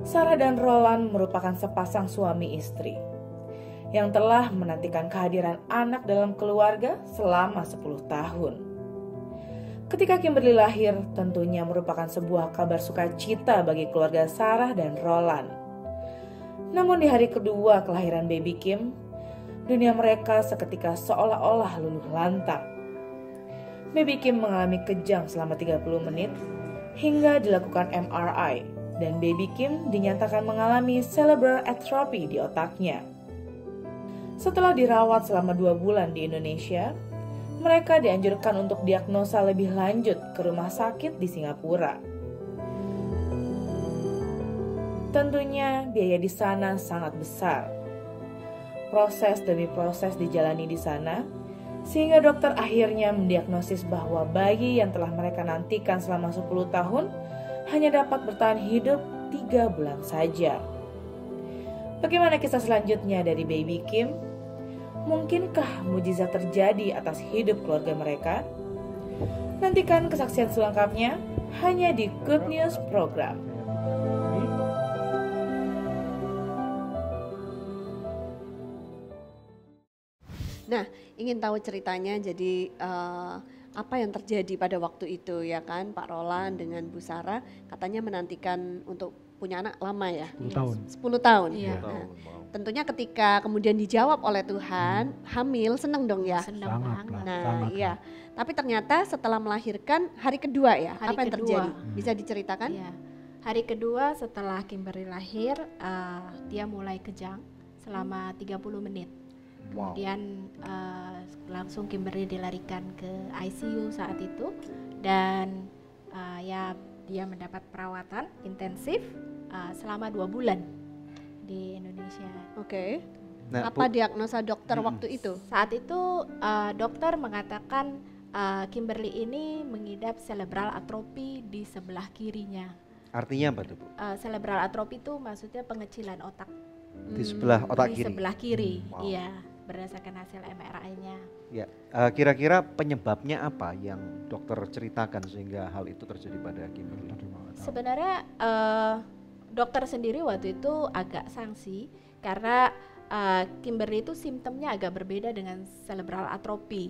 Sarah dan Roland merupakan sepasang suami istri yang telah menantikan kehadiran anak dalam keluarga selama 10 tahun. Ketika Kimberly lahir, tentunya merupakan sebuah kabar sukacita bagi keluarga Sarah dan Roland. Namun di hari kedua kelahiran baby Kim, dunia mereka seketika seolah-olah luluh lantang. Baby Kim mengalami kejang selama 30 menit hingga dilakukan MRI. Dan baby Kim dinyatakan mengalami cerebral atrophy di otaknya. Setelah dirawat selama 2 bulan di Indonesia, mereka dianjurkan untuk diagnosa lebih lanjut ke rumah sakit di Singapura. Tentunya biaya di sana sangat besar. Proses demi proses dijalani di sana, sehingga dokter akhirnya mendiagnosis bahwa bayi yang telah mereka nantikan selama 10 tahun hanya dapat bertahan hidup 3 bulan saja. Bagaimana kisah selanjutnya dari baby Kim? Mungkinkah mujizat terjadi atas hidup keluarga mereka? Nantikan kesaksian selengkapnya hanya di Good News Program. Nah, ingin tahu ceritanya, jadi apa yang terjadi pada waktu itu ya kan, Pak Roland dengan Bu Sarah katanya menantikan untuk punya anak lama ya? 10 tahun. 10 tahun. Iya. Nah, tentunya ketika kemudian dijawab oleh Tuhan, hamil, seneng dong ya? Senang Sangat banget. lah. Nah Sangat iya, tapi ternyata setelah melahirkan hari kedua ya, Hari apa yang kedua. terjadi? Bisa diceritakan? Iya. Hari kedua setelah Kimberly lahir, dia mulai kejang selama 30 menit. Kemudian langsung Kimberly dilarikan ke ICU saat itu, dan ya dia mendapat perawatan intensif selama 2 bulan di Indonesia. Oke. Nah, Apa Bu, diagnosa dokter waktu itu? Saat itu dokter mengatakan Kimberly ini mengidap cerebral atrophy di sebelah kirinya. artinya apa tuh, Bu? Cerebral atrophy itu maksudnya pengecilan otak Di sebelah otak di kiri. sebelah kiri. Wow. Iya, berdasarkan hasil MRI-nya. Ya, kira-kira penyebabnya apa yang dokter ceritakan sehingga hal itu terjadi pada Kimberly? Sebenarnya dokter sendiri waktu itu agak sanksi karena Kimberly itu simptomnya agak berbeda dengan cerebral atrophy.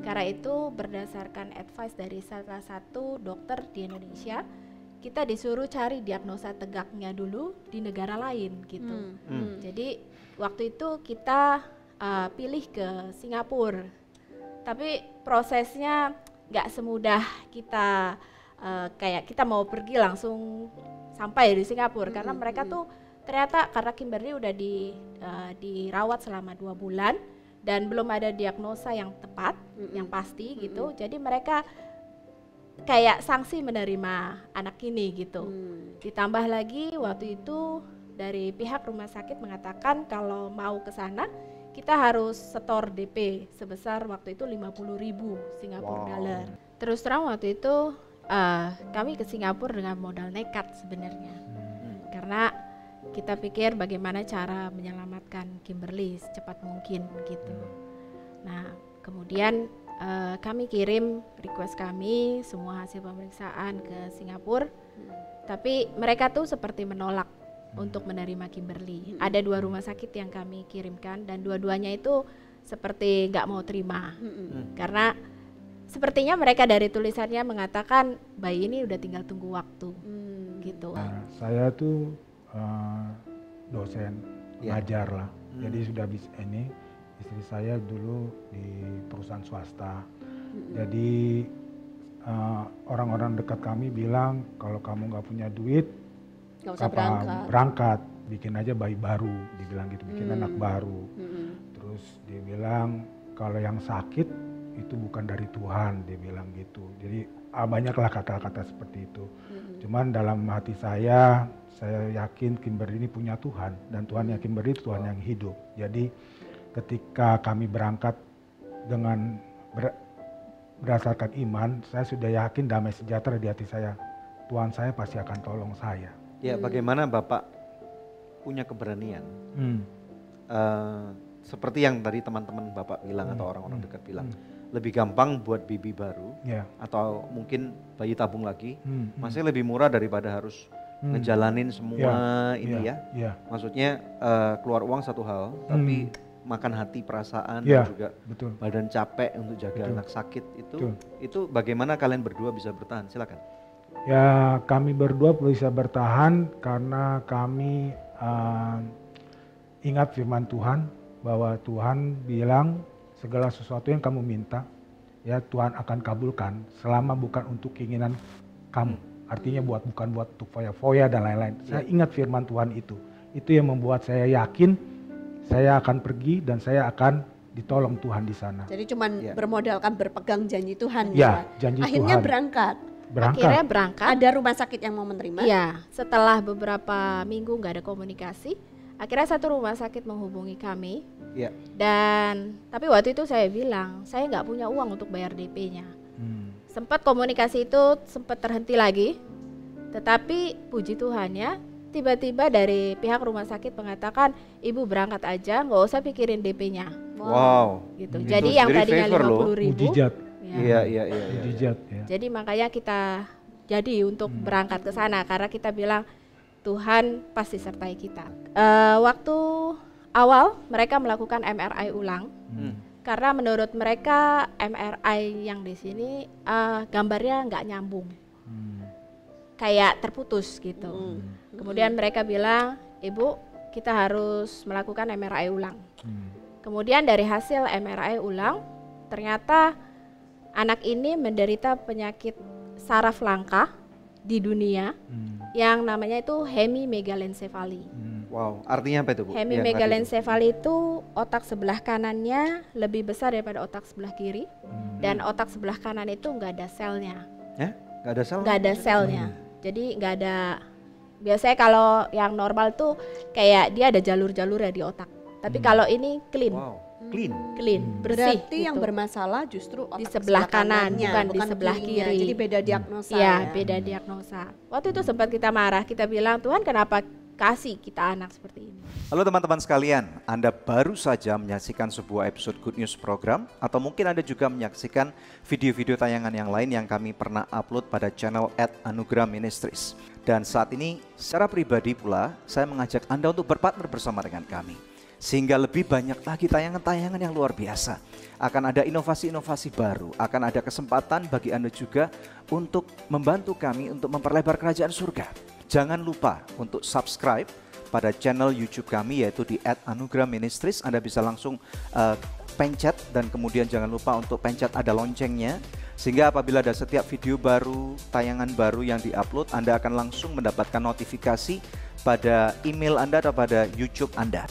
Karena itu berdasarkan advice dari salah satu dokter di Indonesia, kita disuruh cari diagnosa tegaknya dulu di negara lain gitu. Jadi waktu itu kita pilih ke Singapura, tapi prosesnya nggak semudah kita kayak kita mau pergi langsung sampai di Singapura, karena mereka tuh ternyata karena Kimberly udah dirawat selama 2 bulan dan belum ada diagnosa yang tepat, yang pasti gitu. Jadi mereka kayak sanksi menerima anak ini gitu. Ditambah lagi waktu itu dari pihak rumah sakit mengatakan kalau mau ke sana kita harus setor DP sebesar waktu itu 50.000 Singapura dollar. Terus terang waktu itu kami ke Singapura dengan modal nekat sebenarnya. Karena kita pikir bagaimana cara menyelamatkan Kimberly secepat mungkin gitu. Nah, kemudian kami kirim request kami semua hasil pemeriksaan ke Singapura, tapi mereka tuh seperti menolak untuk menerima Kimberly. Ada 2 rumah sakit yang kami kirimkan dan dua-duanya itu seperti nggak mau terima, karena sepertinya mereka dari tulisannya mengatakan bayi ini udah tinggal tunggu waktu, gitu. Nah, saya tuh dosen, Ya. ngajar lah. Jadi sudah bisa ini. Istri saya dulu di perusahaan swasta. Jadi orang-orang dekat kami bilang kalau kamu nggak punya duit, Nggak usah berangkat, bikin aja bayi baru, dibilang gitu, bikin anak baru. Terus dia bilang kalau yang sakit itu bukan dari Tuhan, dia bilang gitu. Jadi banyaklah kata-kata seperti itu. Cuman dalam hati saya yakin Kimberly ini punya Tuhan, dan Tuhannya Kimberly itu Tuhan yang hidup. Jadi ketika kami berangkat dengan berdasarkan iman, saya sudah yakin damai sejahtera di hati saya. Tuhan saya pasti akan tolong saya. Ya, bagaimana Bapak punya keberanian seperti yang tadi teman-teman Bapak bilang atau orang-orang dekat bilang, lebih gampang buat bibi baru Ya. atau mungkin bayi tabung lagi, masih lebih murah daripada harus ngejalanin semua ini ya. Ya. Maksudnya keluar uang satu hal, tapi makan hati, perasaan Ya, dan juga betul. badan capek untuk jaga Betul. anak sakit Betul. itu bagaimana kalian berdua bisa bertahan? Silakan. Ya, kami berdua bisa bertahan karena kami ingat firman Tuhan bahwa Tuhan bilang segala sesuatu yang kamu minta ya Tuhan akan kabulkan selama bukan untuk keinginan kamu. Artinya bukan buat untuk foya-foya dan lain-lain. Saya ingat firman Tuhan itu. Itu yang membuat saya yakin saya akan pergi dan saya akan ditolong Tuhan di sana. Jadi cuman Ya. bermodalkan berpegang janji Tuhan Ya, janji Akhirnya Tuhan. berangkat. Akhirnya berangkat. Ada rumah sakit yang mau menerima. Iya, setelah beberapa minggu nggak ada komunikasi, akhirnya satu rumah sakit menghubungi kami. Ya. Dan tapi waktu itu saya bilang, saya nggak punya uang untuk bayar DP-nya. Sempat komunikasi itu sempat terhenti lagi. Tetapi puji Tuhan ya, tiba-tiba dari pihak rumah sakit mengatakan, ibu berangkat aja, nggak usah pikirin DP-nya. Wow. Gitu. Itu Jadi yang very tadinya favor loh. 50.000, Mujizat, Iya. mujizat ya. jadi makanya kita jadi untuk berangkat ke sana karena kita bilang Tuhan pasti sertai kita. Waktu awal mereka melakukan MRI ulang karena menurut mereka MRI yang di sini gambarnya nggak nyambung, kayak terputus gitu. Kemudian mereka bilang, ibu kita harus melakukan MRI ulang. Kemudian dari hasil MRI ulang ternyata anak ini menderita penyakit saraf langka di dunia yang namanya itu hemimegalencephaly. Wow, artinya apa itu Bu? Hemimegalencephaly itu otak sebelah kanannya lebih besar daripada otak sebelah kiri dan otak sebelah kanan itu nggak ada selnya. Ya? Nggak ada sel? Nggak ada selnya. Jadi nggak ada. Biasanya kalau yang normal tuh kayak dia ada jalur-jalurnya di otak. Tapi kalau ini clean, Wow, clean. bersih. Berarti yang gitu. bermasalah justru otak Di sebelah kanan, kanannya, bukan di sebelah kirinya. kiri. Jadi beda diagnosa. Iya, ya. beda diagnosa. Waktu itu sempat kita marah, kita bilang Tuhan kenapa kasih kita anak seperti ini. Halo teman-teman sekalian, Anda baru saja menyaksikan sebuah episode Good News Program atau mungkin Anda juga menyaksikan video-video tayangan yang lain yang kami pernah upload pada channel @Anugerah Ministries. Dan saat ini secara pribadi pula saya mengajak Anda untuk berpartner bersama dengan kami. Sehingga lebih banyak lagi tayangan-tayangan yang luar biasa. Akan ada inovasi-inovasi baru, akan ada kesempatan bagi Anda juga untuk membantu kami untuk memperlebar kerajaan surga. Jangan lupa untuk subscribe pada channel YouTube kami yaitu di @Anugerah Ministries. Anda bisa langsung pencet dan kemudian jangan lupa untuk pencet ada loncengnya. Sehingga apabila ada setiap video baru, tayangan baru yang diupload, Anda akan langsung mendapatkan notifikasi pada email Anda atau pada YouTube Anda.